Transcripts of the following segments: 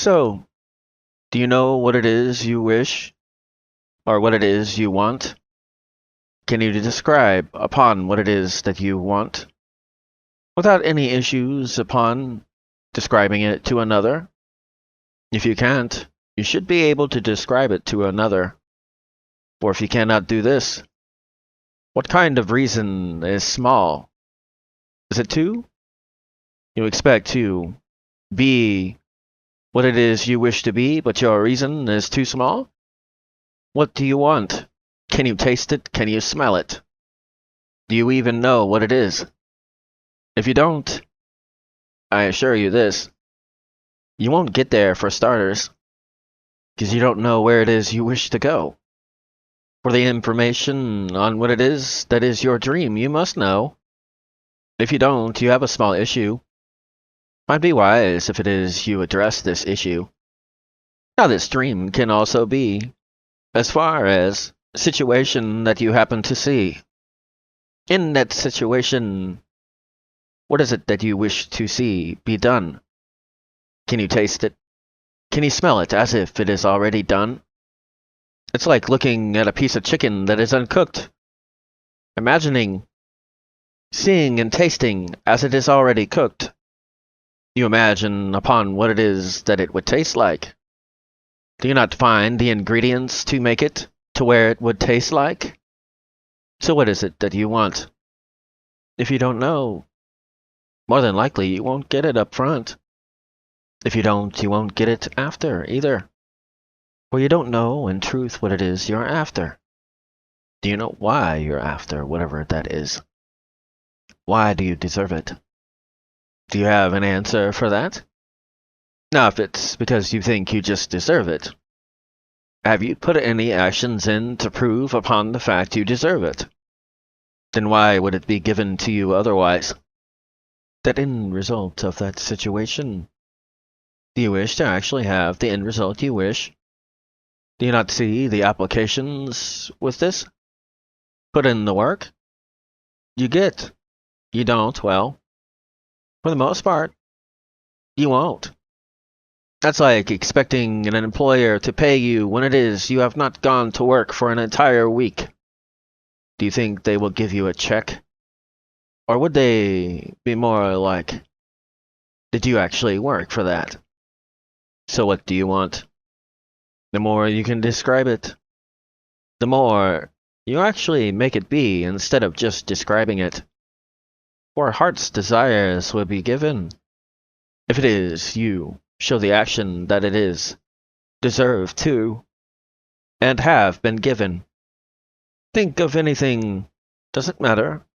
So, do you know what it is you wish, or what it is you want? Can you describe upon what it is that you want, without any issues upon describing it to another? If you can't, you should be able to describe it to another. For if you cannot do this, what kind of reason is small? Is it 2? You expect to be what it is you wish to be, but your reason is too small? What do you want? Can you taste it? Can you smell it? Do you even know what it is? If you don't, I assure you this, you won't get there for starters, because you don't know where it is you wish to go. For the information on what it is that is your dream, you must know. If you don't, you have a small issue. Might be wise if it is you address this issue. Now this dream can also be, as far as a situation that you happen to see. In that situation, what is it that you wish to see be done? Can you taste it? Can you smell it as if it is already done? It's like looking at a piece of chicken that is uncooked. Imagining, seeing and tasting as it is already cooked. You imagine upon what it is that it would taste like. Do you not find the ingredients to make it to where it would taste like? So what is it that you want? If you don't know, more than likely you won't get it up front. If you don't, you won't get it after either. For you don't know in truth what it is you're after. Do you know why you're after whatever that is? Why do you deserve it? Do you have an answer for that? Now, if it's because you think you just deserve it, have you put any actions in to prove upon the fact you deserve it? Then why would it be given to you otherwise? That end result of that situation. Do you wish to actually have the end result you wish? Do you not see the applications with this? Put in the work. You get. You don't, well, for the most part, you won't. That's like expecting an employer to pay you when it is you have not gone to work for an entire week. Do you think they will give you a check? Or would they be more like, did you actually work for that? So what do you want? The more you can describe it, the more you actually make it be instead of just describing it. For heart's desires will be given. If it is you, show the action that it is, deserve to, and have been given. Think of anything, doesn't matter.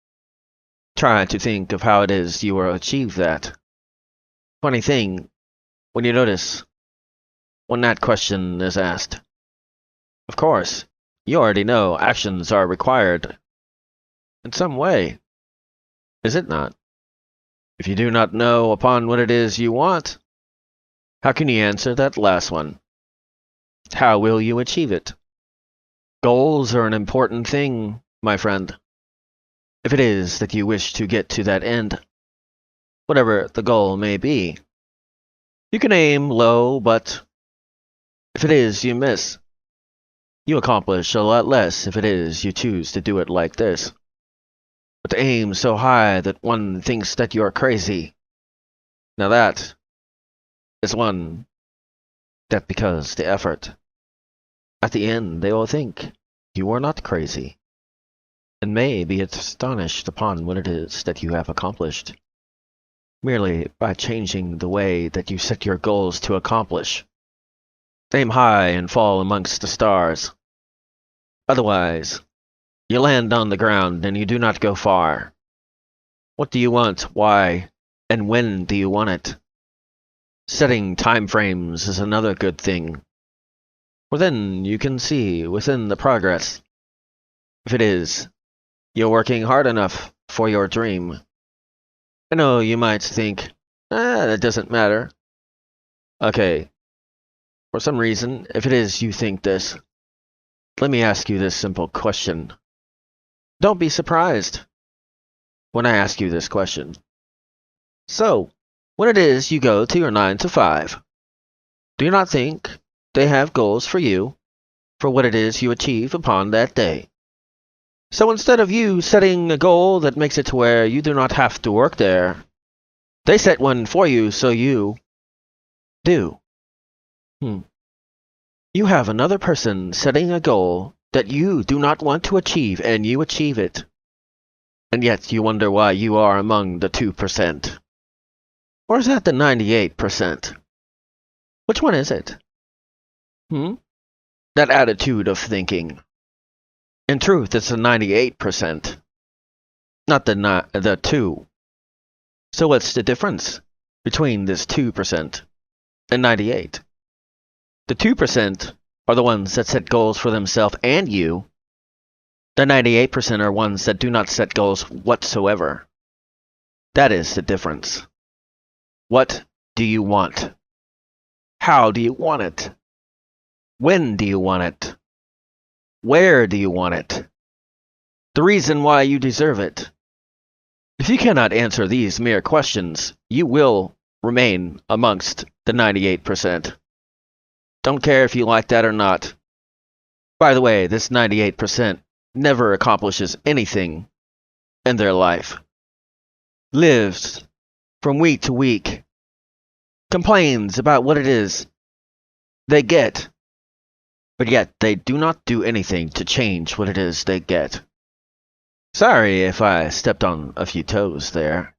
Try to think of how it is you will achieve that. Funny thing, when you notice, when that question is asked, of course, you already know actions are required in some way. Is it not? If you do not know upon what it is you want, how can you answer that last one? How will you achieve it? Goals are an important thing, my friend. If it is that you wish to get to that end, whatever the goal may be, you can aim low, but if it is you miss, you accomplish a lot less if it is you choose to do it like this. But to aim so high that one thinks that you're crazy, now that is one that because the effort, at the end they will think you are not crazy, and may be astonished upon what it is that you have accomplished, merely by changing the way that you set your goals to accomplish. Aim high and fall amongst the stars. Otherwise, you land on the ground and you do not go far. What do you want? Why? And when do you want it? Setting time frames is another good thing. For then you can see within the progress. If it is, you're working hard enough for your dream. I know you might think, that doesn't matter. Okay. For some reason, if it is you think this, let me ask you this simple question. Don't be surprised when I ask you this question. So, when it is you go to your 9 to 5, Do you not think they have goals for you, for what it is you achieve upon that day? So instead of you setting a goal that makes it to where you do not have to work there, they set one for you so you do. You have another person setting a goal that you do not want to achieve, and you achieve it. And yet you wonder why you are among the 2%. Or is that the 98%? Which one is it? That attitude of thinking. In truth, it's the 98%, not the 2. So what's the difference between this 2% and 98? The 2% are the ones that set goals for themselves and you. The 98% are ones that do not set goals whatsoever. That is the difference. What do you want? How do you want it? When do you want it? Where do you want it? The reason why you deserve it. If you cannot answer these mere questions, you will remain amongst the 98%. Don't care if you like that or not. By the way, this 98% never accomplishes anything in their life. Lives from week to week. Complains about what it is they get. But yet they do not do anything to change what it is they get. Sorry if I stepped on a few toes there.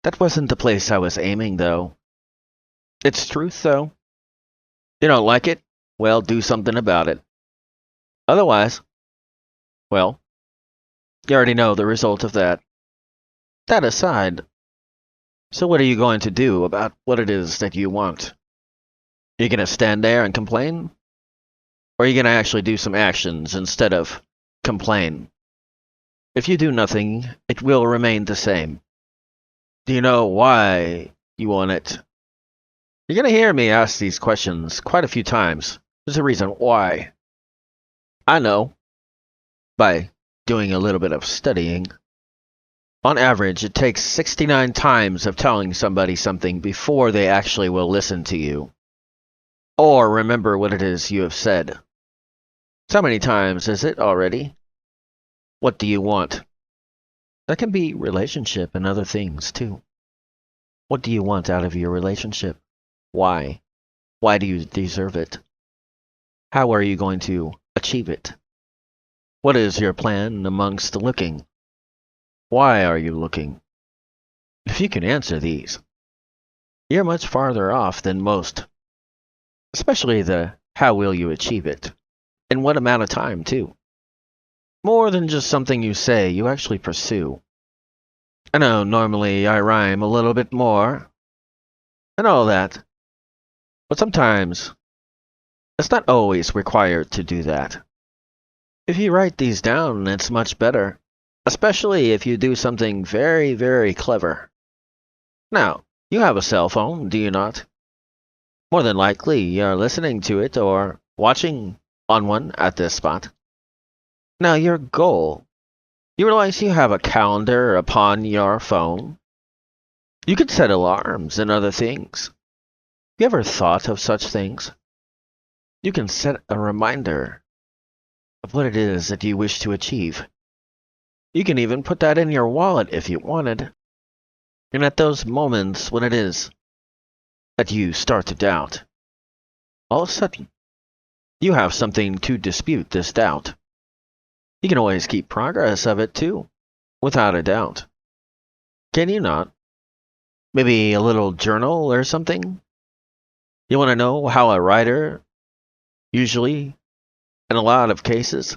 That wasn't the place I was aiming, though. It's truth, though. You don't like it? Well, do something about it. Otherwise, well, you already know the result of that. That aside, so what are you going to do about what it is that you want? You gonna stand there and complain? Or are you gonna actually do some actions instead of complain? If you do nothing, it will remain the same. Do you know why you want it? You're going to hear me ask these questions quite a few times. There's a reason why. I know, by doing a little bit of studying, on average it takes 69 times of telling somebody something before they actually will listen to you, or remember what it is you have said. So how many times is it already? What do you want? That can be relationship and other things too. What do you want out of your relationship? Why? Why do you deserve it? How are you going to achieve it? What is your plan amongst the looking? Why are you looking? If you can answer these, you're much farther off than most. Especially the how will you achieve it? In what amount of time, too? More than just something you say, you actually pursue. I know normally I rhyme a little bit more, and all that, but sometimes it's not always required to do that. If you write these down, it's much better, especially if you do something very, very clever. Now, you have a cell phone, do you not? More than likely, you're listening to it or watching on one at this spot. Now, your goal. You realize you have a calendar upon your phone? You could set alarms and other things. You ever thought of such things? You can set a reminder of what it is that you wish to achieve. You can even put that in your wallet if you wanted. And at those moments when it is that you start to doubt, all of a sudden, you have something to dispute this doubt. You can always keep progress of it too, without a doubt. Can you not? Maybe a little journal or something? You want to know how a writer, usually, in a lot of cases,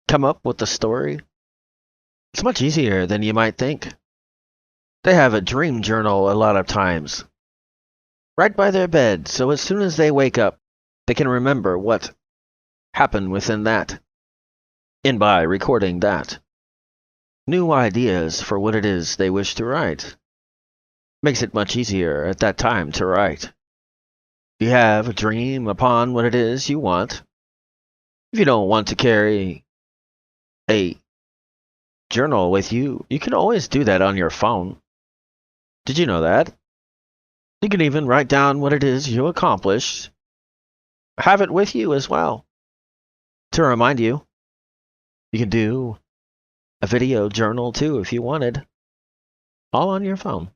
come up with the story? It's much easier than you might think. They have a dream journal a lot of times, right by their bed, so as soon as they wake up, they can remember what happened within that. And by recording that, new ideas for what it is they wish to write. Makes it much easier at that time to write. You have a dream upon what it is you want. If you don't want to carry a journal with you, you can always do that on your phone. Did you know that? You can even write down what it is you accomplished. Have it with you as well to remind you. You can do a video journal too if you wanted, all on your phone.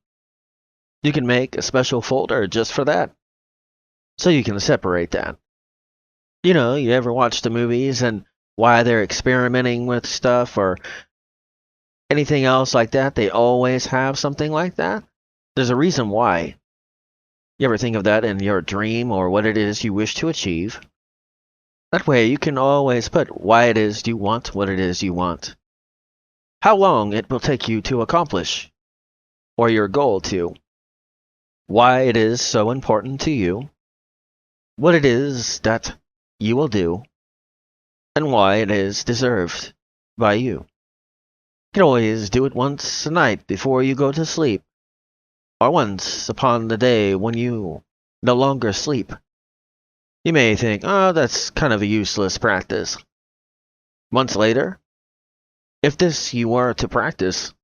You can make a special folder just for that, so you can separate that. You know, you ever watch the movies and why they're experimenting with stuff or anything else like that? They always have something like that. There's a reason why. You ever think of that in your dream or what it is you wish to achieve? That way you can always put why it is you want what it is you want. How long it will take you to accomplish, or your goal to. Why it is so important to you. What it is that you will do, and why it is deserved by you. You can always do it once a night before you go to sleep, or once upon the day when you no longer sleep. You may think, oh, that's kind of a useless practice. Months later, if this you were to practice,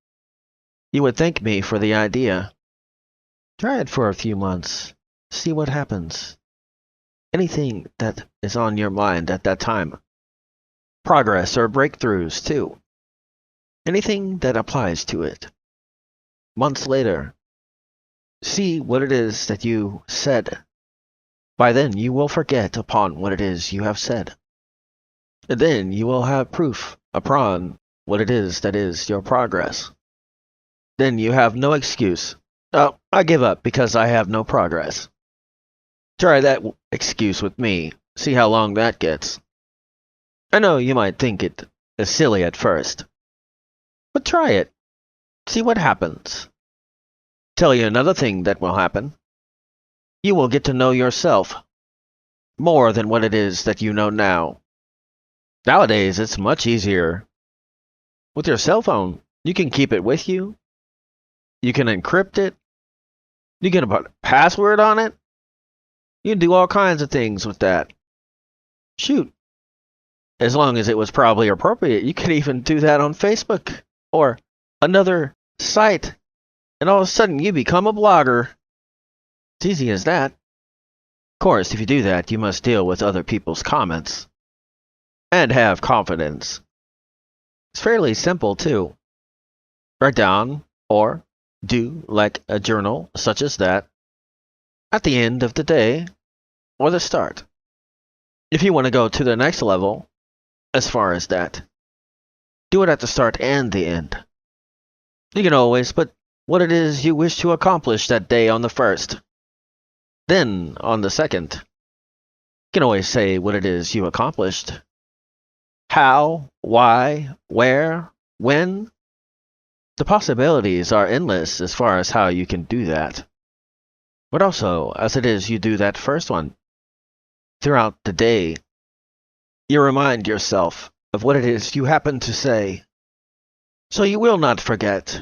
you would thank me for the idea. Try it for a few months. See what happens. Anything that is on your mind at that time. Progress or breakthroughs, too. Anything that applies to it. Months later, see what it is that you said. By then, you will forget upon what it is you have said. And then you will have proof upon what it is that is your progress. Then you have no excuse. Oh, I give up because I have no progress. Try that excuse with me. See how long that gets. I know you might think it is silly at first, but try it. See what happens. Tell you another thing that will happen. You will get to know yourself more than what it is that you know now. Nowadays, it's much easier. With your cell phone, you can keep it with you. You can encrypt it. You can put a password on it. You can do all kinds of things with that. Shoot. As long as it was probably appropriate, you could even do that on Facebook or another site. And all of a sudden, you become a blogger. It's easy as that. Of course, if you do that, you must deal with other people's comments. And have confidence. It's fairly simple, too. Write down or do like a journal such as that at the end of the day or the start. If you want to go to the next level, as far as that, do it at the start and the end. You can always put what it is you wish to accomplish that day on the first. Then, on the second, you can always say what it is you accomplished. How, why, where, when. The possibilities are endless as far as how you can do that. But also, as it is you do that first one, throughout the day, you remind yourself of what it is you happen to say, so you will not forget.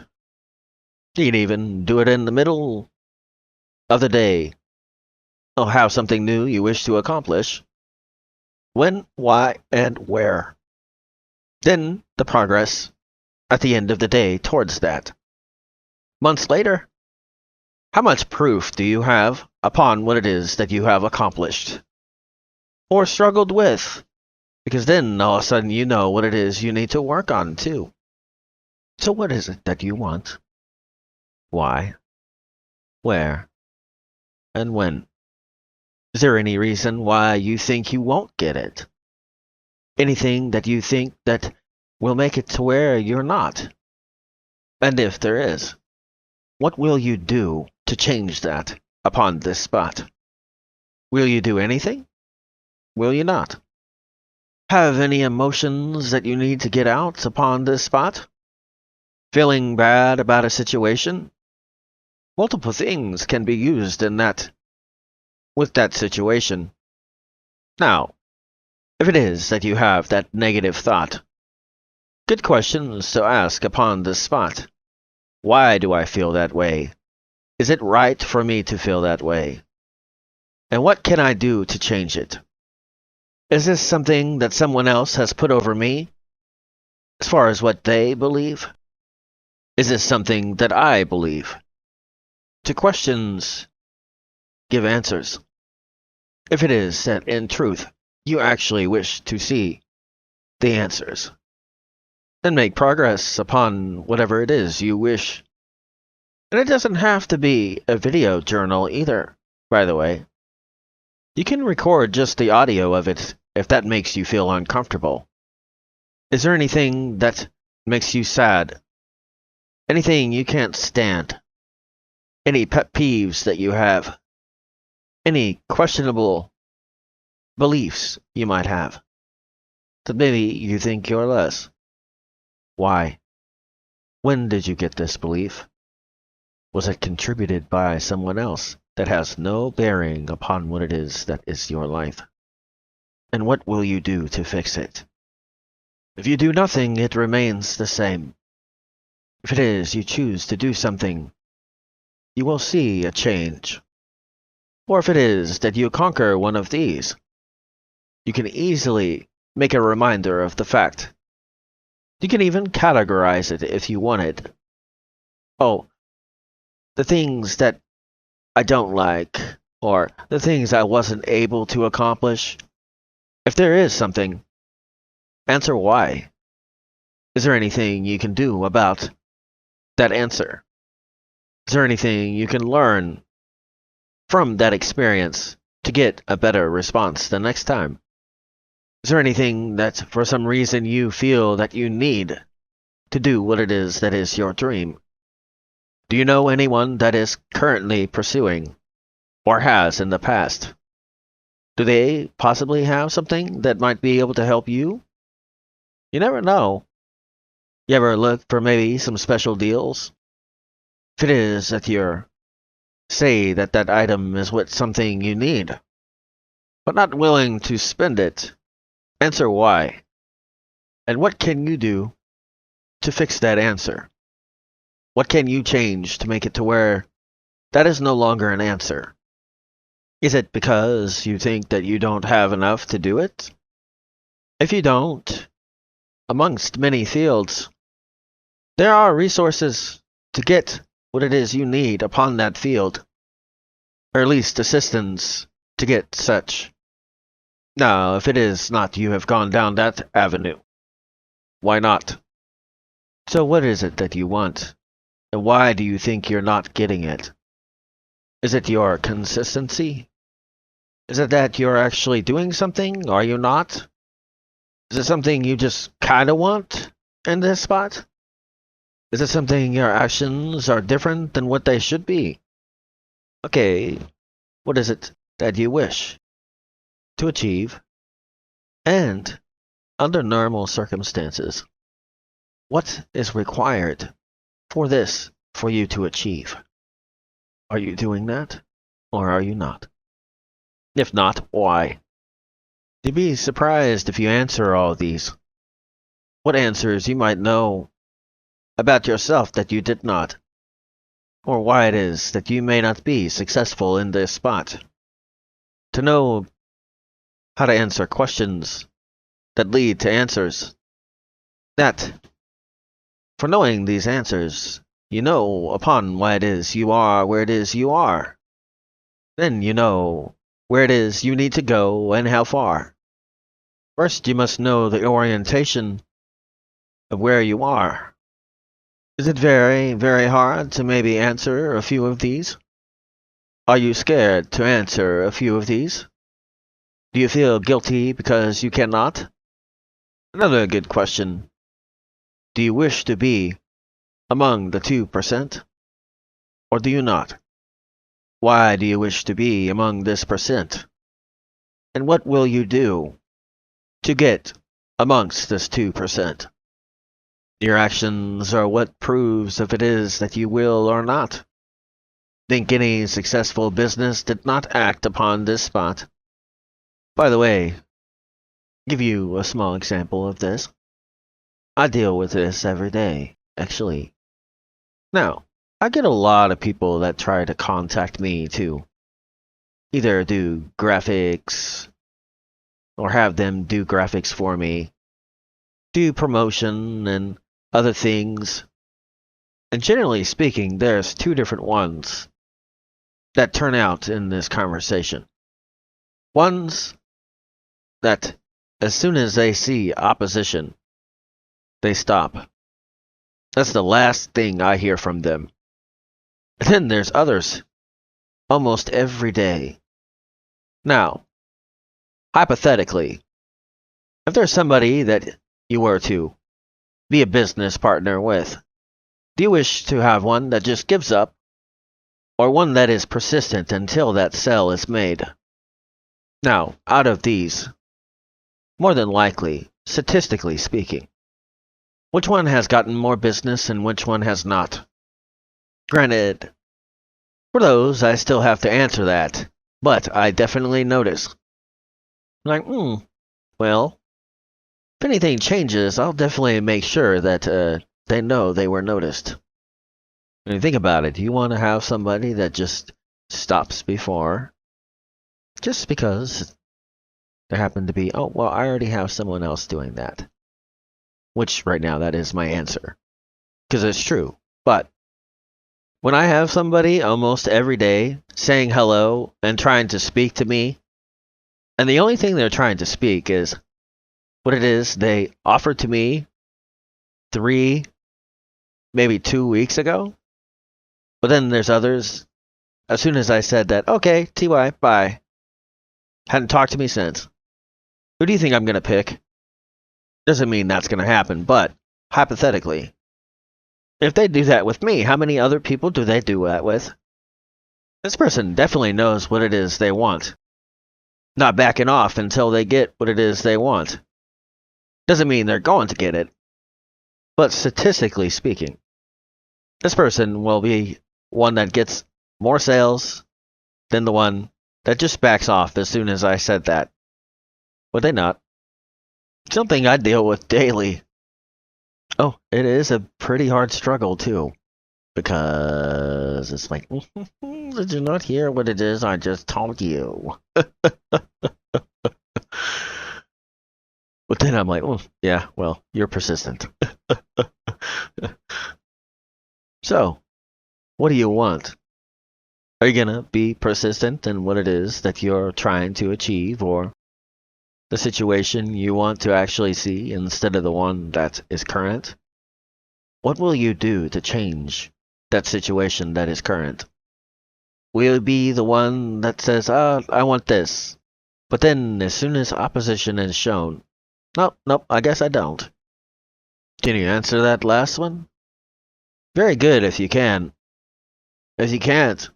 You can even do it in the middle of the day. Or have something new you wish to accomplish. When, why, and where. Then the progress at the end of the day towards that. Months later, how much proof do you have upon what it is that you have accomplished? Or struggled with? Because then all of a sudden you know what it is you need to work on too. So what is it that you want? Why? Where? And when? Is there any reason why you think you won't get it? Anything that you think that will make it to where you're not? And if there is, what will you do to change that upon this spot? Will you do anything? Will you not? Have any emotions that you need to get out upon this spot? Feeling bad about a situation? Multiple things can be used in that, with that situation. Now, if it is that you have that negative thought, good questions to ask upon this spot. Why do I feel that way? Is it right for me to feel that way? And what can I do to change it? Is this something that someone else has put over me, as far as what they believe? Is this something that I believe? To questions give answers. If it is that in truth you actually wish to see the answers, then make progress upon whatever it is you wish. And it doesn't have to be a video journal either, by the way. You can record just the audio of it if that makes you feel uncomfortable. Is there anything that makes you sad? Anything you can't stand? Any pet peeves that you have? Any questionable beliefs you might have that maybe you think you're less? Why? When did you get this belief? Was it contributed by someone else that has no bearing upon what it is that is your life? And what will you do to fix it? If you do nothing, it remains the same. If it is you choose to do something, you will see a change. Or if it is that you conquer one of these, you can easily make a reminder of the fact. You can even categorize it if you wanted. Oh, the things that I don't like, or the things I wasn't able to accomplish. If there is something, answer why. Is there anything you can do about that answer? Is there anything you can learn from that experience to get a better response the next time? Is there anything that for some reason you feel that you need to do what it is that is your dream? Do you know anyone that is currently pursuing or has in the past? Do they possibly have something that might be able to help you? You never know. You ever look for maybe some special deals? If it is that you're, say that that item is what something you need, but not willing to spend it, answer why. And what can you do to fix that answer? What can you change to make it to where that is no longer an answer? Is it because you think that you don't have enough to do it? If you don't, amongst many fields, there are resources to get what it is you need upon that field, or at least assistance to get such. Now, if it is not you have gone down that avenue, why not? So what is it that you want? And why do you think you're not getting it? Is it your consistency? Is it that you're actually doing something, or are you not? Is it something you just kinda want in this spot? Is it something your actions are different than what they should be? Okay, what is it that you wish to achieve? And, under normal circumstances, what is required for this for you to achieve? Are you doing that, or are you not? If not, why? You'd be surprised if you answer all these. What answers you might know about yourself that you did not, or why it is that you may not be successful in this spot. To know how to answer questions that lead to answers. That, for knowing these answers, you know upon why it is you are where it is you are. Then you know where it is you need to go and how far. First, you must know the orientation of where you are. Is it very, very hard to maybe answer a few of these? Are you scared to answer a few of these? Do you feel guilty because you cannot? Another good question. Do you wish to be among the 2%? Or do you not? Why do you wish to be among this percent? And what will you do to get amongst this 2%? Your actions are what proves if it is that you will or not. Think any successful business did not act upon this spot. By the way, give you a small example of this. I deal with this every day, actually. Now, I get a lot of people that try to contact me to either do graphics or have them do graphics for me, do promotion and other things. And generally speaking, there's two different ones. that turn out in this conversation. Ones that, as soon as they see opposition, they stop. That's the last thing I hear from them. And then there's others, almost every day. Now, hypothetically, if there's somebody that you were to be a business partner with, do you wish to have one that just gives up, or one that is persistent until that sale is made? Now, out of these, more than likely, statistically speaking, which one has gotten more business and which one has not? Granted, for those, I still have to answer that, but I definitely notice. Like, well, if anything changes, I'll definitely make sure that they know they were noticed. When you think about it, do you want to have somebody that just stops before, just because there happened to be, oh, well, I already have someone else doing that? Which, right now, that is my answer. Because it's true. But when I have somebody almost every day saying hello and trying to speak to me, and the only thing they're trying to speak is what it is they offered to me 3, maybe 2 weeks ago. But then there's others, as soon as I said that, okay, TY, bye, hadn't talked to me since. Who do you think I'm going to pick? Doesn't mean that's going to happen, but hypothetically, if they do that with me, how many other people do they do that with? This person definitely knows what it is they want. Not backing off until they get what it is they want. Doesn't mean they're going to get it. But statistically speaking, this person will be one that gets more sales than the one that just backs off as soon as I said that. Would they not? Something I deal with daily. Oh, it is a pretty hard struggle too. Because it's like, did you not hear what it is I just told you? But then I'm like, oh, yeah, well, you're persistent. So, what do you want? Are you gonna be persistent in what it is that you're trying to achieve, or the situation you want to actually see instead of the one that is current? What will you do to change that situation that is current? Will you be the one that says, I want this, but then as soon as opposition is shown, nope, I guess I don't? Can you answer that last one? Very good if you can. If you can't,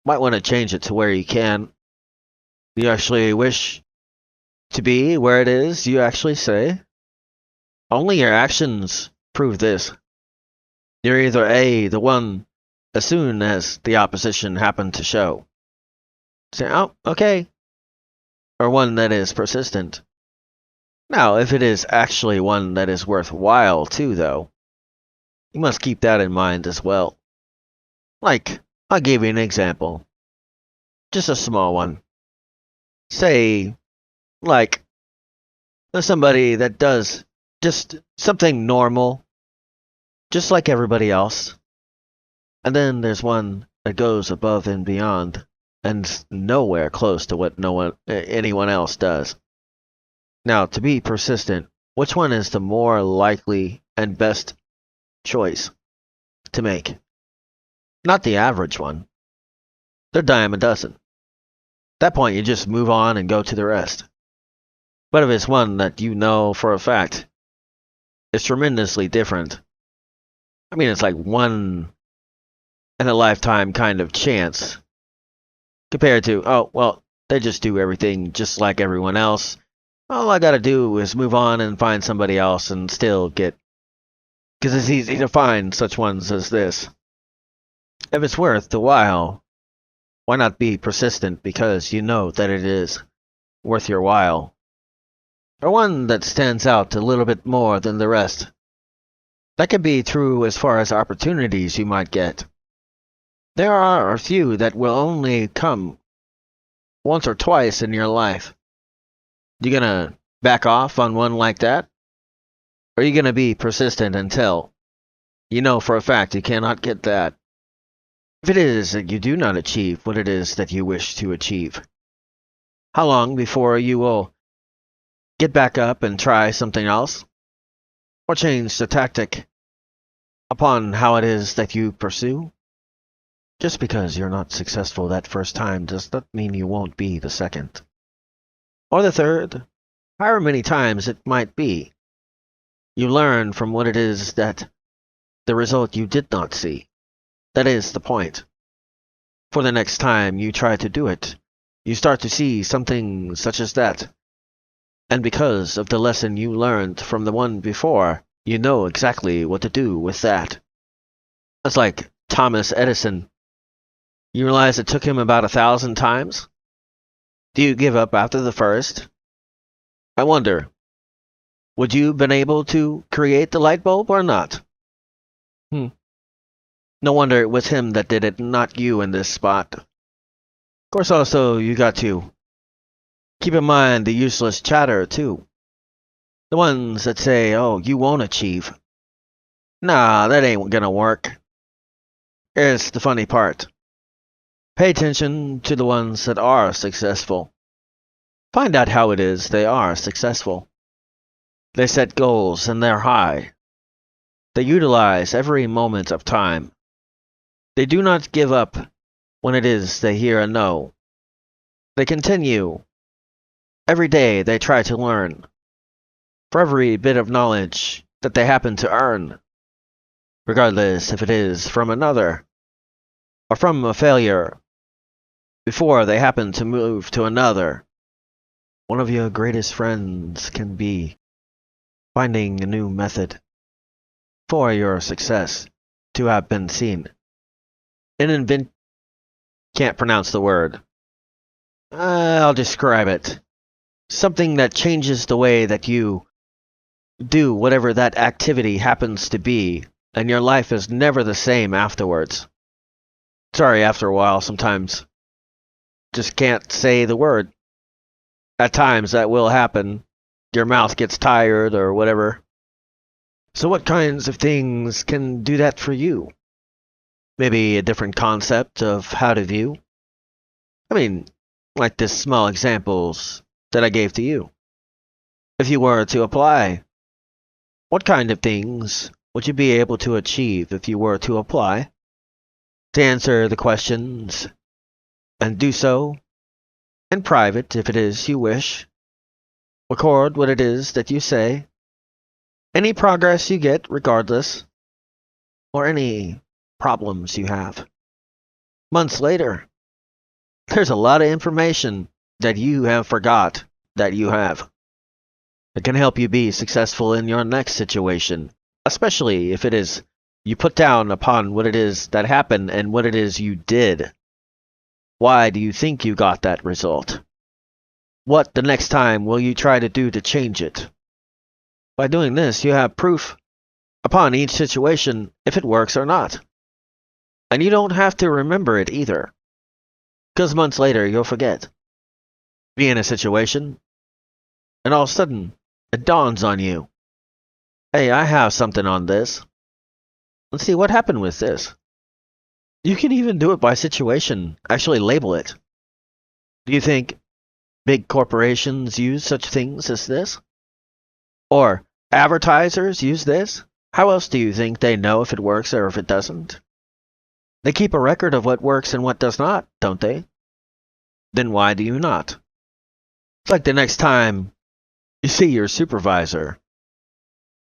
might want to change it to where you can. You actually wish to be where it is you actually say? Only your actions prove this. You're either A, the one as soon as the opposition happened to show, say, oh, okay, or one that is persistent. Now, if it is actually one that is worthwhile too, though, you must keep that in mind as well. Like, I'll give you an example. Just a small one. Say, like, there's somebody that does just something normal, just like everybody else. And then there's one that goes above and beyond, and nowhere close to what anyone else does. Now, to be persistent, which one is the more likely and best choice to make? Not the average one. They're dime a dozen. At that point, you just move on and go to the rest. But if it's one that you know for a fact is tremendously different, I mean, it's like one in a lifetime kind of chance compared to, oh, well, they just do everything just like everyone else. All I gotta do is move on and find somebody else and still get, because it's easy to find such ones as this. If it's worth the while, why not be persistent because you know that it is worth your while? Or one that stands out a little bit more than the rest. That could be true as far as opportunities you might get. There are a few that will only come once or twice in your life. You gonna back off on one like that? Or are you gonna be persistent until you know for a fact you cannot get that? If it is that you do not achieve what it is that you wish to achieve, how long before you will get back up and try something else? Or change the tactic upon how it is that you pursue? Just because you're not successful that first time does not mean you won't be the second. Or the third, however many times it might be. You learn from what it is that the result you did not see. That is the point. For the next time you try to do it, you start to see something such as that. And because of the lesson you learned from the one before, you know exactly what to do with that. It's like Thomas Edison. You realize it took him about 1,000 times? Do you give up after the first? I wonder, would you have been able to create the light bulb or not? No wonder it was him that did it, not you in this spot. Of course, also, you got to keep in mind the useless chatter, too. The ones that say, oh, you won't achieve. Nah, that ain't gonna work. Here's the funny part. Pay attention to the ones that are successful. Find out how it is they are successful. They set goals and they're high. They utilize every moment of time. They do not give up when it is they hear a no. They continue. Every day they try to learn. For every bit of knowledge that they happen to earn, regardless if it is from another or from a failure, before they happen to move to another. One of your greatest friends can be finding a new method for your success to have been seen. Can't pronounce the word. I'll describe it. Something that changes the way that you do whatever that activity happens to be, and your life is never the same afterwards. Sorry, after a while, sometimes just can't say the word. At times that will happen. Your mouth gets tired or whatever. So what kinds of things can do that for you? Maybe a different concept of how to view? I mean, like this small examples that I gave to you. If you were to apply, what kind of things would you be able to achieve if you were to apply? To answer the questions, and do so in private if it is you wish. Record what it is that you say, any progress you get regardless, or any problems you have. Months later, there's a lot of information that you have forgot that you have. It can help you be successful in your next situation, especially if it is you put down upon what it is that happened and what it is you did. Why do you think you got that result? What the next time will you try to do to change it? By doing this, you have proof upon each situation if it works or not. And you don't have to remember it either, because months later you'll forget. Be in a situation, and all of a sudden, it dawns on you. Hey, I have something on this. Let's see what happened with this. You can even do it by situation, actually label it. Do you think big corporations use such things as this? Or advertisers use this? How else do you think they know if it works or if it doesn't? They keep a record of what works and what does not, don't they? Then why do you not? It's like the next time you see your supervisor,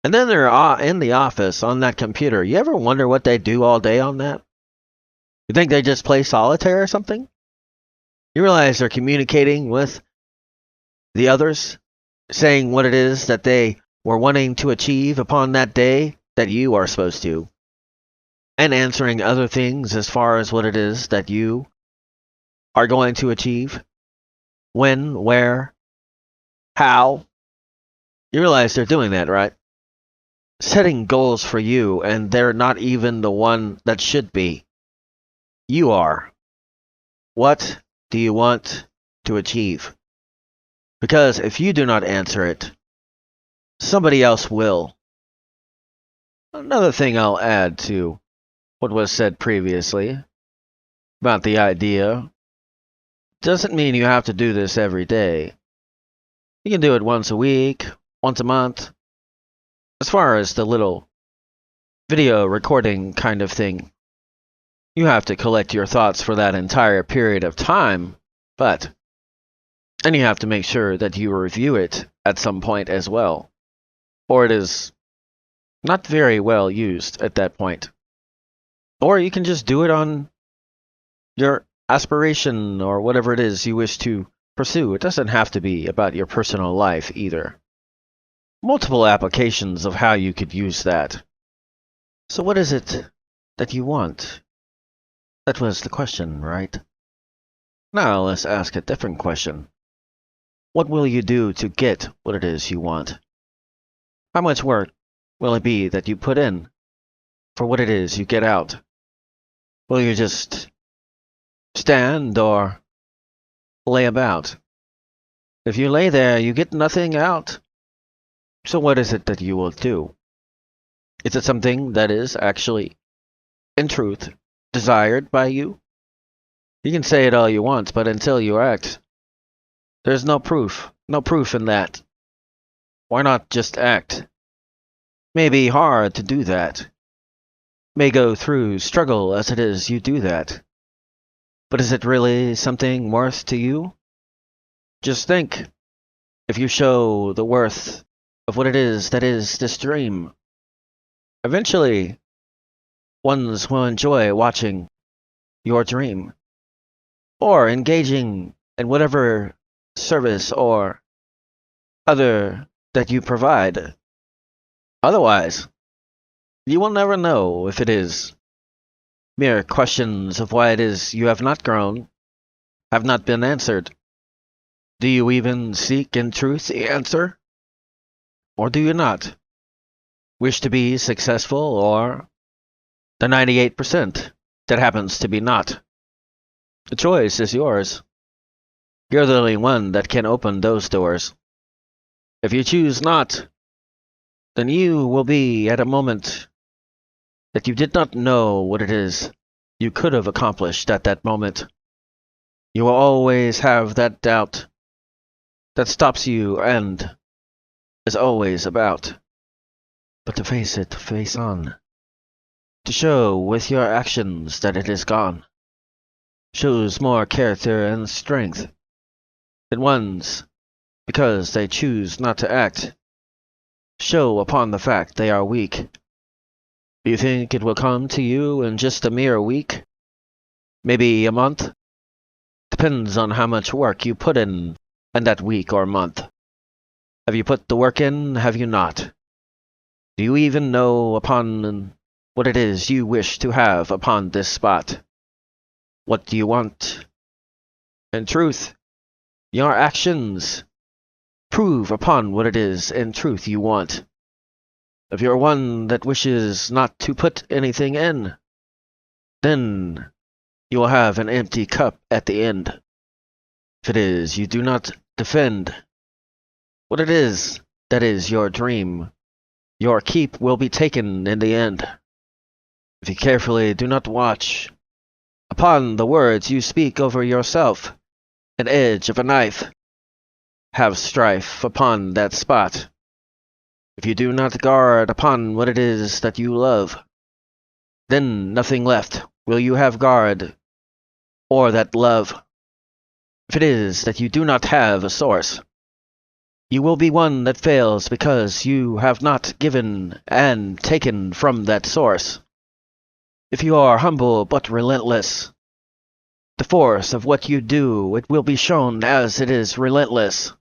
and then they're in the office on that computer. You ever wonder what they do all day on that? You think they just play solitaire or something? You realize they're communicating with the others, saying what it is that they were wanting to achieve upon that day that you are supposed to, and answering other things as far as what it is that you are going to achieve. When, where, how. You realize they're doing that, right? Setting goals for you, and they're not even the one that should be. You are. What do you want to achieve? Because if you do not answer it, somebody else will. Another thing I'll add to what was said previously about the idea. Doesn't mean you have to do this every day. You can do it once a week, once a month. As far as the little video recording kind of thing, you have to collect your thoughts for that entire period of time, and you have to make sure that you review it at some point as well, or it is not very well used at that point. Or you can just do it on your aspiration or whatever it is you wish to pursue. It doesn't have to be about your personal life either. Multiple applications of how you could use that. So what is it that you want? That was the question, right? Now let's ask a different question. What will you do to get what it is you want? How much work will it be that you put in for what it is you get out? Will you just stand or lay about? If you lay there, you get nothing out. So what is it that you will do? Is it something that is actually, in truth, desired by you? You can say it all you want, but until you act, there's no proof in that. Why not just act? May be hard to do that. May go through struggle as it is you do that. But is it really something worth to you? Just think, if you show the worth of what it is that is this dream, eventually, ones will enjoy watching your dream, or engaging in whatever service or other that you provide. Otherwise, you will never know if it is mere questions of why it is you have not grown, have not been answered. Do you even seek in truth the answer? Or do you not wish to be successful, or the 98% that happens to be not? The choice is yours. You're the only one that can open those doors. If you choose not, then you will be at a moment that you did not know what it is you could have accomplished at that moment. You will always have that doubt that stops you and is always about. But to face it face on, to show with your actions that it is gone, shows more character and strength than ones, because they choose not to act, show upon the fact they are weak. Do you think it will come to you in just a mere week? Maybe a month? Depends on how much work you put in that week or month. Have you put the work in? Have you not? Do you even know upon what it is you wish to have upon this spot? What do you want? In truth, your actions prove upon what it is in truth you want. If you're one that wishes not to put anything in, then you will have an empty cup at the end. If it is you do not defend what it is that is your dream, your keep will be taken in the end. If you carefully do not watch upon the words you speak over yourself, an edge of a knife, have strife upon that spot. If you do not guard upon what it is that you love, then nothing left will you have guard, or that love. If it is that you do not have a source, you will be one that fails because you have not given and taken from that source. If you are humble but relentless, the force of what you do, it will be shown as it is relentless.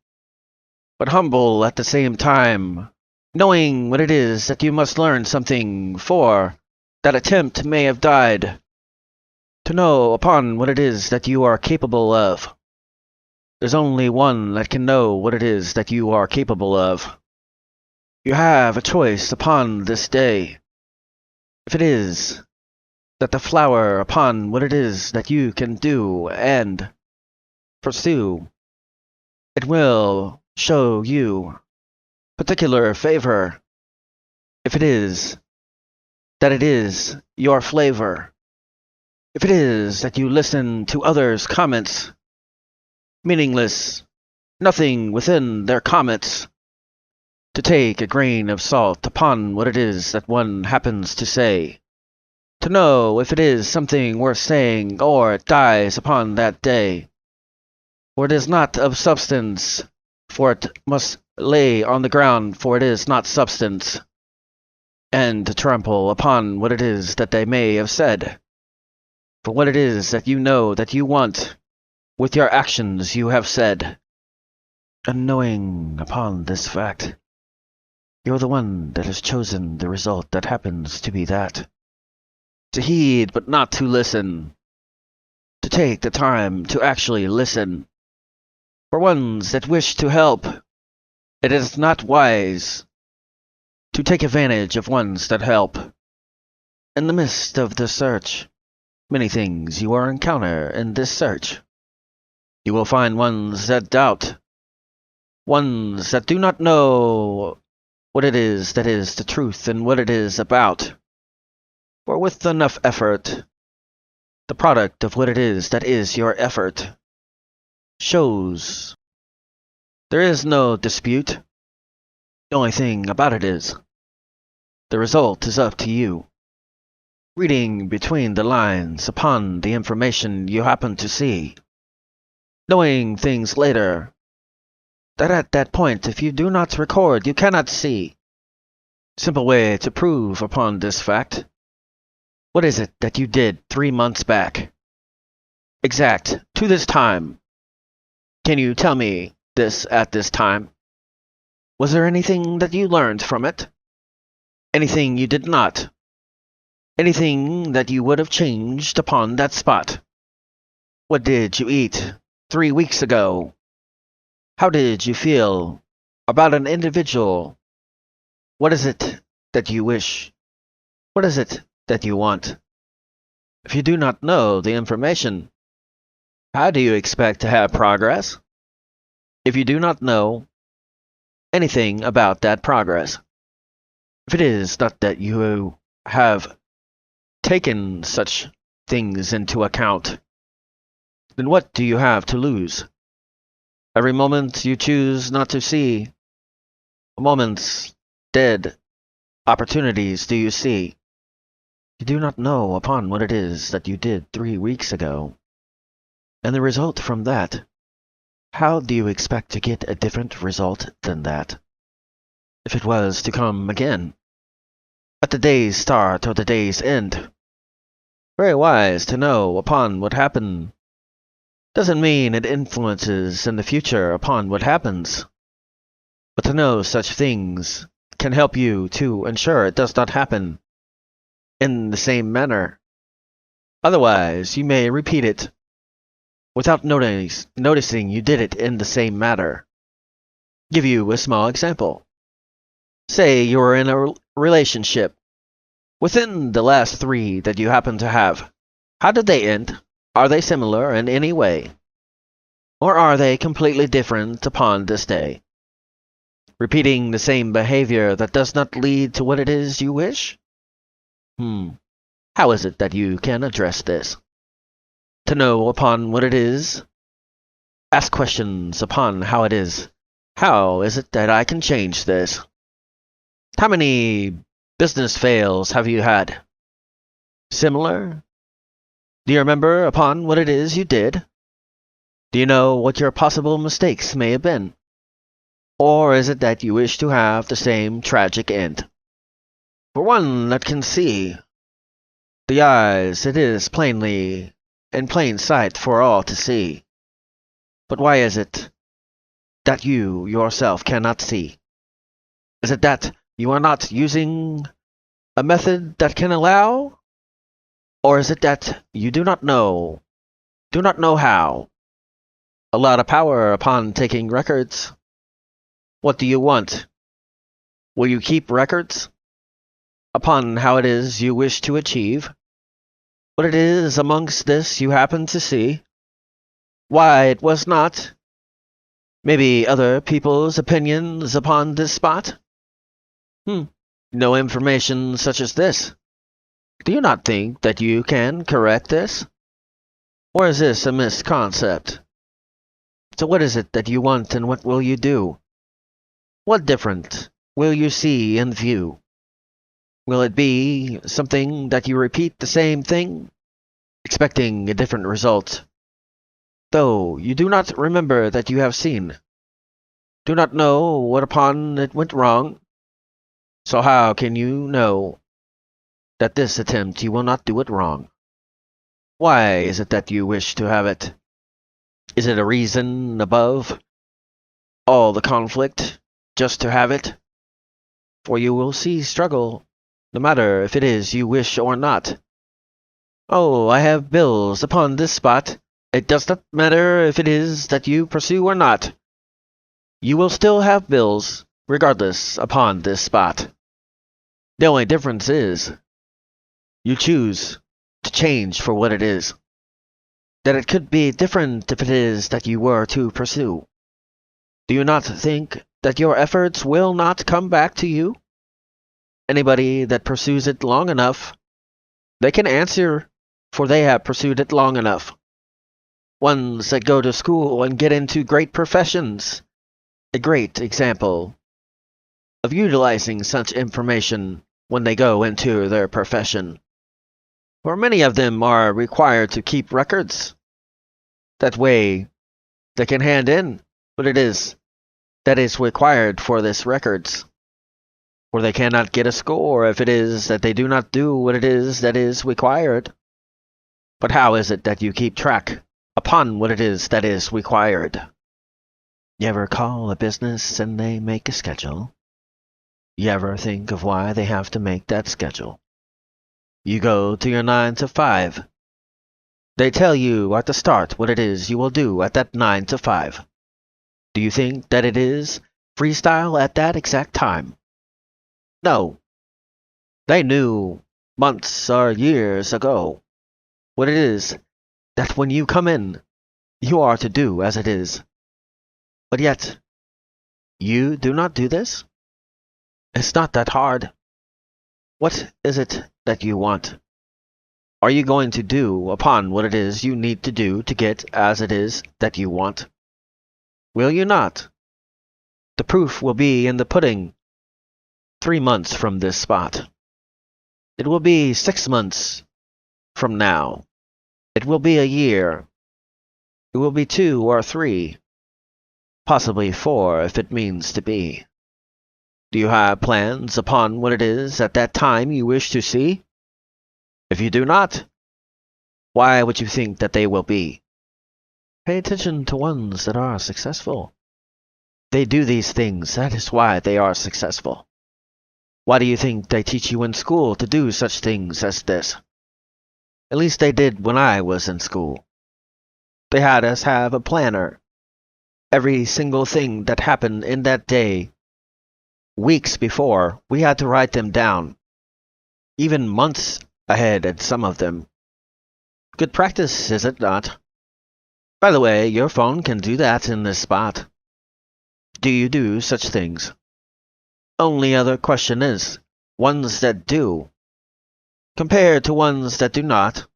But humble at the same time, knowing what it is that you must learn something for, that attempt may have died. To know upon what it is that you are capable of. There's only one that can know what it is that you are capable of. You have a choice upon this day. If it is that the flower upon what it is that you can do and pursue, it will show you particular favor. If it is that it is your flavor, If it is that you listen to others' comments, meaningless, nothing within their comments, to take a grain of salt upon what it is that one happens to say, to know if it is something worth saying, or it dies upon that day. For it is not of substance, for it must lay on the ground, for it is not substance, and to trample upon what it is that they may have said. For what it is that you know that you want, with your actions you have said. And knowing upon this fact, you're the one that has chosen the result that happens to be that. To heed but not to listen. To take the time to actually listen. For ones that wish to help, it is not wise to take advantage of ones that help. In the midst of the search, many things you will encounter in this search. You will find ones that doubt, ones that do not know what it is that is the truth and what it is about. For with enough effort, the product of what it is that is your effort shows. There is no dispute. The only thing about it is, the result is up to you. Reading between the lines upon the information you happen to see. Knowing things later, that at that point if you do not record you cannot see. Simple way to prove upon this fact. What is it that you did 3 months back? Exact, to this time. Can you tell me this at this time? Was there anything that you learned from it? Anything you did not? Anything that you would have changed upon that spot? What did you eat 3 weeks ago? How did you feel about an individual? What is it that you wish? What is it that you want? If you do not know the information, how do you expect to have progress? If you do not know anything about that progress, if it is not that you have taken such things into account, then what do you have to lose? Every moment you choose not to see, a moment's dead opportunities do you see. You do not know upon what it is that you did 3 weeks ago. And the result from that, how do you expect to get a different result than that? If it was to come again, at the day's start or the day's end. Very wise to know upon what happened. Doesn't mean it influences in the future upon what happens. But to know such things can help you to ensure it does not happen in the same manner. Otherwise, you may repeat it without noticing you did it in the same manner. Give you a small example. Say you are in a relationship. Within the last 3 that you happen to have, how did they end? Are they similar in any way? Or are they completely different upon this day? Repeating the same behavior that does not lead to what it is you wish? How is it that you can address this? To know upon what it is, ask questions upon how it is. How is it that I can change this? How many business fails have you had? Similar? Do you remember upon what it is you did? Do you know what your possible mistakes may have been? Or is it that you wish to have the same tragic end? For one that can see, the eyes, it is plainly in plain sight for all to see. But why is it that you yourself cannot see? Is it that you are not using a method that can allow? Or is it that you do not know how? A lot of power upon taking records. What do you want? Will you keep records upon how it is you wish to achieve? What it is amongst this you happen to see? Why it was not? Maybe other people's opinions upon this spot? No information such as this. Do you not think that you can correct this? Or is this a misconcept? So what is it that you want and what will you do? What different will you see and view? Will it be something that you repeat the same thing, expecting a different result, though you do not remember that you have seen, do not know what upon it went wrong? So how can you know that this attempt you will not do it wrong? Why is it that you wish to have it? Is it a reason above all the conflict just to have it? For you will see struggle, no matter if it is you wish or not. Oh, I have bills upon this spot. It does not matter if it is that you pursue or not. You will still have bills, regardless, upon this spot. The only difference is, you choose to change for what it is. That it could be different if it is that you were to pursue. Do you not think that your efforts will not come back to you? Anybody that pursues it long enough, they can answer, for they have pursued it long enough. Ones that go to school and get into great professions, a great example of utilizing such information when they go into their profession. For many of them are required to keep records. That way, they can hand in what it is that is required for this records. For they cannot get a score if it is that they do not do what it is that is required. But how is it that you keep track upon what it is that is required? You ever call a business and they make a schedule? You ever think of why they have to make that schedule? You go to your 9 to 5. They tell you at the start what it is you will do at that 9 to 5. Do you think that it is freestyle at that exact time? No. They knew months or years ago what it is that when you come in, you are to do as it is. But yet, you do not do this? It's not that hard. What is it that you want? Are you going to do upon what it is you need to do to get as it is that you want? Will you not? The proof will be in the pudding 3 months from this spot. It will be 6 months from now. It will be a year. It will be 2 or 3, possibly 4 if it means to be. Do you have plans upon what it is at that time you wish to see? If you do not, why would you think that they will be? Pay attention to ones that are successful. They do these things, that is why they are successful. Why do you think they teach you in school to do such things as this? At least they did when I was in school. They had us have a planner. Every single thing that happened in that day, weeks before, we had to write them down. Even months ahead at some of them. Good practice, is it not? By the way, your phone can do that in this spot. Do you do such things? Only other question is, ones that do, compared to ones that do not,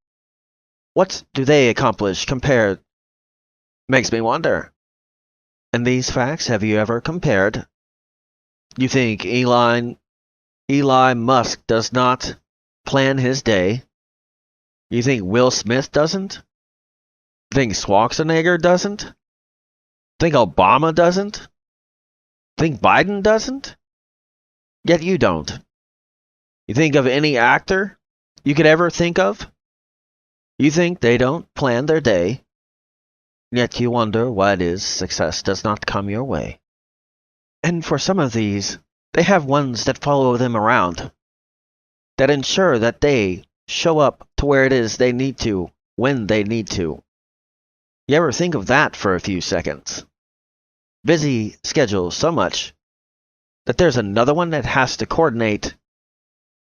what do they accomplish compared? Makes me wonder. And these facts, have you ever compared? You think Elon Musk does not plan his day? You think Will Smith doesn't? Think Schwarzenegger doesn't? Think Obama doesn't? Think Biden doesn't? Yet you don't. You think of any actor you could ever think of? You think they don't plan their day, yet you wonder why it is success does not come your way. And for some of these, they have ones that follow them around, that ensure that they show up to where it is they need to, when they need to. You ever think of that for a few seconds? Busy schedule so much that there's another one that has to coordinate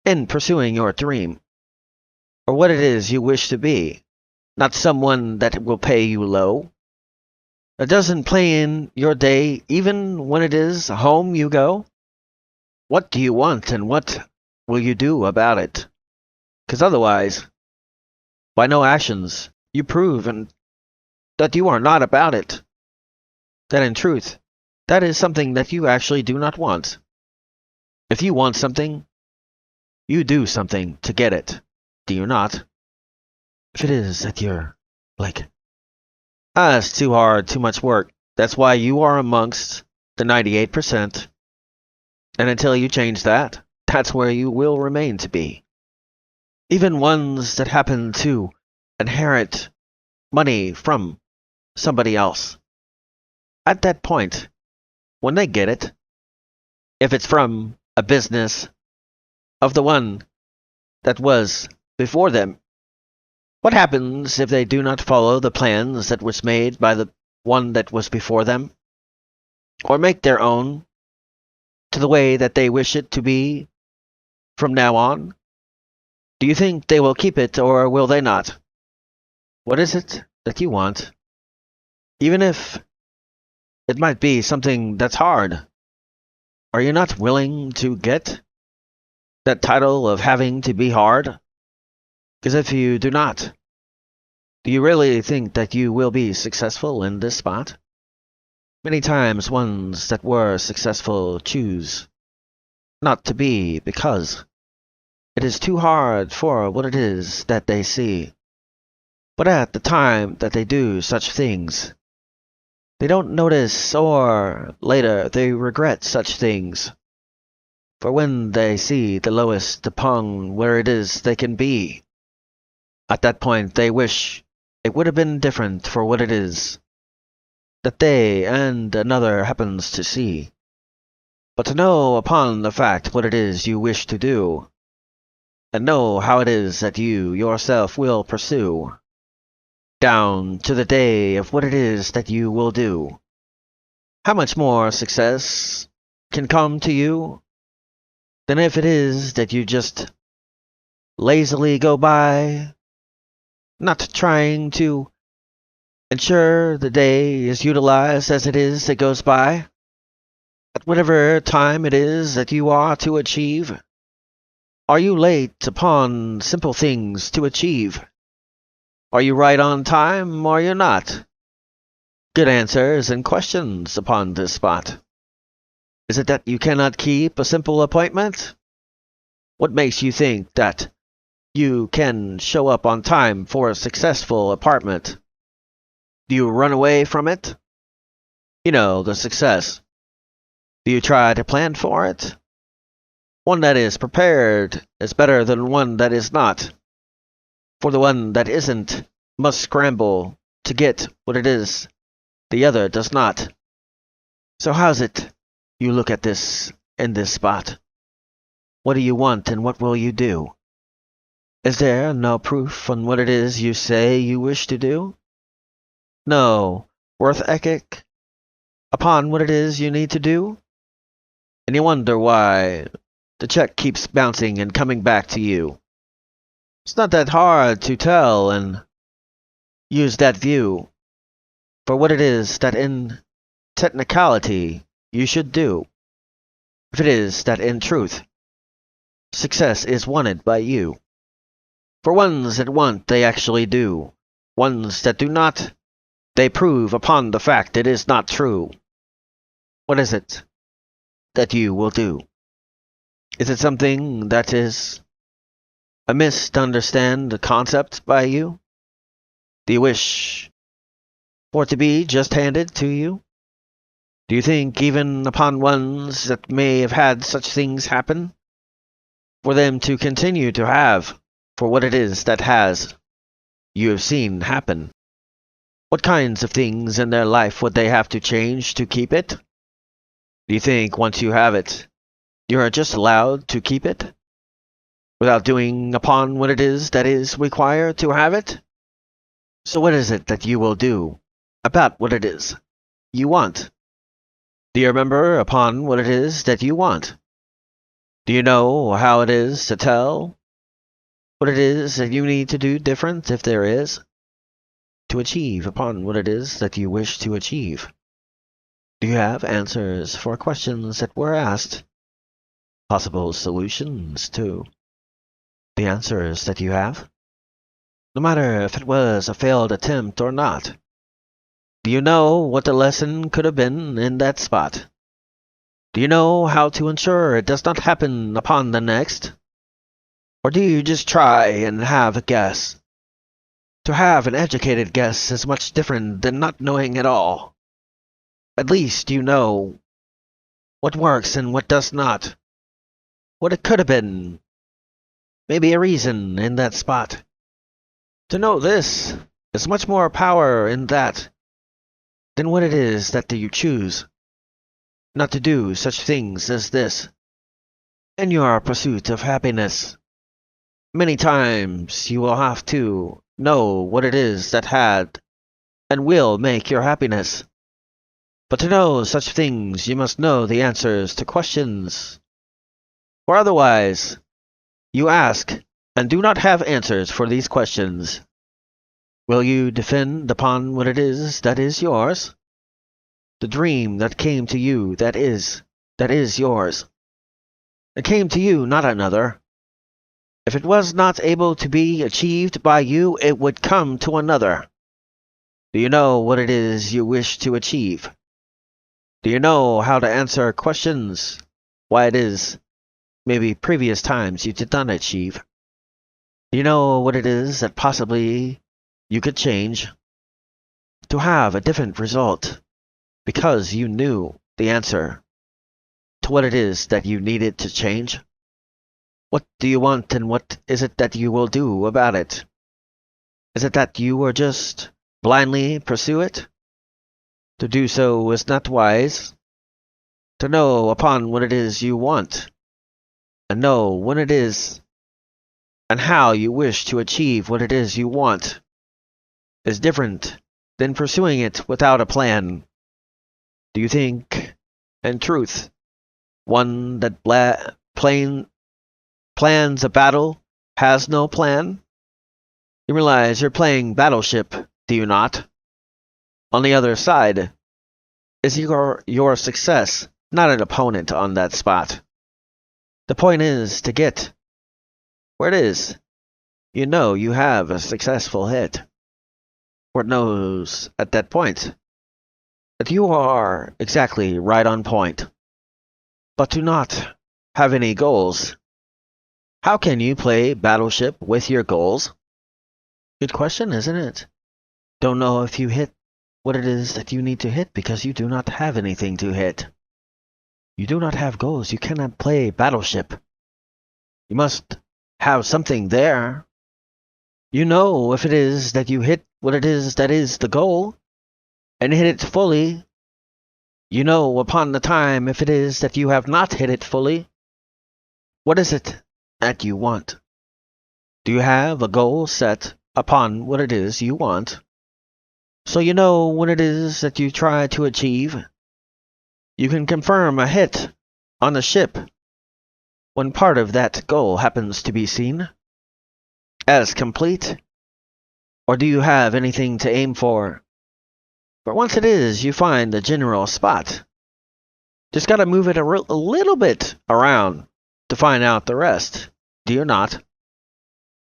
in pursuing your dream, or what it is you wish to be, not someone that will pay you low, that doesn't play in your day even when it is home you go. What do you want and what will you do about it? 'Cause otherwise, by no actions, you prove that you are not about it. That in truth, that is something that you actually do not want. If you want something, you do something to get it, do you not? If it is that you're like, it's too hard, too much work, that's why you are amongst the 98%. And until you change that, that's where you will remain to be. Even ones that happen to inherit money from somebody else. At that point, when they get it, if it's from a business of the one that was before them, what happens if they do not follow the plans that was made by the one that was before them? Or make their own to the way that they wish it to be from now on? Do you think they will keep it, or will they not? What is it that you want? Even if it might be something that's hard, are you not willing to get that title of having to be hard? Because if you do not, do you really think that you will be successful in this spot? Many times ones that were successful choose not to be because it is too hard for what it is that they see. But at the time that they do such things, they don't notice, or later they regret such things. For when they see the lowest upon where it is they can be, at that point they wish it would have been different for what it is that they and another happens to see. But to know upon the fact what it is you wish to do, and know how it is that you yourself will pursue, down to the day of what it is that you will do, how much more success can come to you than if it is that you just lazily go by, not trying to ensure the day is utilized as it is that goes by, at whatever time it is that you are to achieve? Are you late upon simple things to achieve? Are you right on time, or are you not? Good answers and questions upon this spot. Is it that you cannot keep a simple appointment? What makes you think that you can show up on time for a successful apartment? Do you run away from it? You know, the success. Do you try to plan for it? One that is prepared is better than one that is not. For the one that isn't must scramble to get what it is the other does not. So how's it you look at this in this spot? What do you want, and what will you do? Is there no proof on what it is you say you wish to do? No worth ethic upon what it is you need to do? And you wonder why the check keeps bouncing and coming back to you. It's not that hard to tell and use that view for what it is that in technicality you should do. If it is that in truth, success is wanted by you. For ones that want, they actually do. Ones that do not, they prove upon the fact it is not true. What is it that you will do? Is it something that is a misunderstand concept by you? Do you wish for it to be just handed to you? Do you think even upon ones that may have had such things happen, for them to continue to have for what it is that has you have seen happen? What kinds of things in their life would they have to change to keep it? Do you think once you have it, you are just allowed to keep it, without doing upon what it is that is required to have it? So what is it that you will do about what it is you want? Do you remember upon what it is that you want? Do you know how it is to tell what it is that you need to do different, if there is, to achieve upon what it is that you wish to achieve? Do you have answers for questions that were asked? Possible solutions, too. the answers that you have? No matter if it was a failed attempt or not. Do you know what the lesson could have been in that spot? Do you know how to ensure it does not happen upon the next? Or do you just try and have a guess? To have an educated guess is much different than not knowing at all. At least you know what works and what does not. What it could have been. Maybe a reason in that spot. To know this is much more power in that than what it is that you choose not to do such things as this in your pursuit of happiness. Many times you will have to know what it is that had and will make your happiness. But to know such things you must know the answers to questions. For otherwise, you ask and do not have answers for these questions. Will you defend upon what it is that is yours? The dream that came to you that is yours. It came to you, not another. If it was not able to be achieved by you, it would come to another. Do you know what it is you wish to achieve? Do you know how to answer questions? Why it is, maybe previous times you did not achieve? Do you know what it is that possibly you could change? To have a different result, because you knew the answer to what it is that you needed to change? What do you want, and what is it that you will do about it? Is it that you will just blindly pursue it? To do so is not wise. To know upon what it is you want, and know when it is and how you wish to achieve what it is you want, is different than pursuing it without a plan. Do you think, in truth, one that plans a battle has no plan? You realize you're playing battleship, do you not? On the other side is your success, not an opponent on that spot. The point is to get where it is. You know you have a successful hit. Where it knows at that point that you are exactly right on point, but do not have any goals. How can you play battleship with your goals? Good question, isn't it? Don't know if you hit what it is that you need to hit because you do not have anything to hit. You do not have goals. You cannot play battleship. You must have something there. You know if it is that you hit what it is that is the goal, and hit it fully. You know upon the time if it is that you have not hit it fully. What is it that you want? Do you have a goal set upon what it is you want? So you know when it is that you try to achieve. You can confirm a hit on the ship when part of that goal happens to be seen as complete. Or do you have anything to aim for? But once it is, you find the general spot. Just gotta move it a little bit around to find out the rest. Do you not?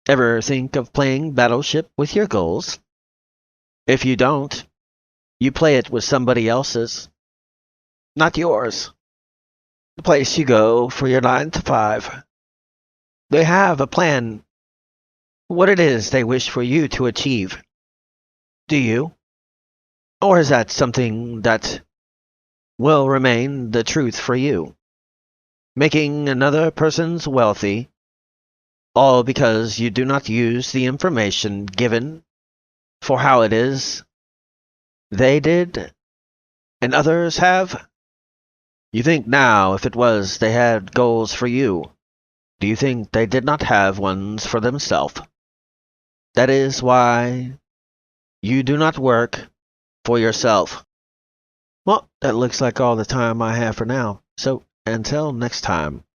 Ever think of playing battleship with your goals? If you don't, you play it with somebody else's, not yours. The place you go for your 9 to 5. They have a plan, what it is they wish for you to achieve. Do you? Or is that something that will remain the truth for you? Making another person's wealthy, all because you do not use the information given for how it is they did and others have? You think now if it was they had goals for you, do you think they did not have ones for themselves? That is why you do not work for yourself. Well, that looks like all the time I have for now. So, until next time.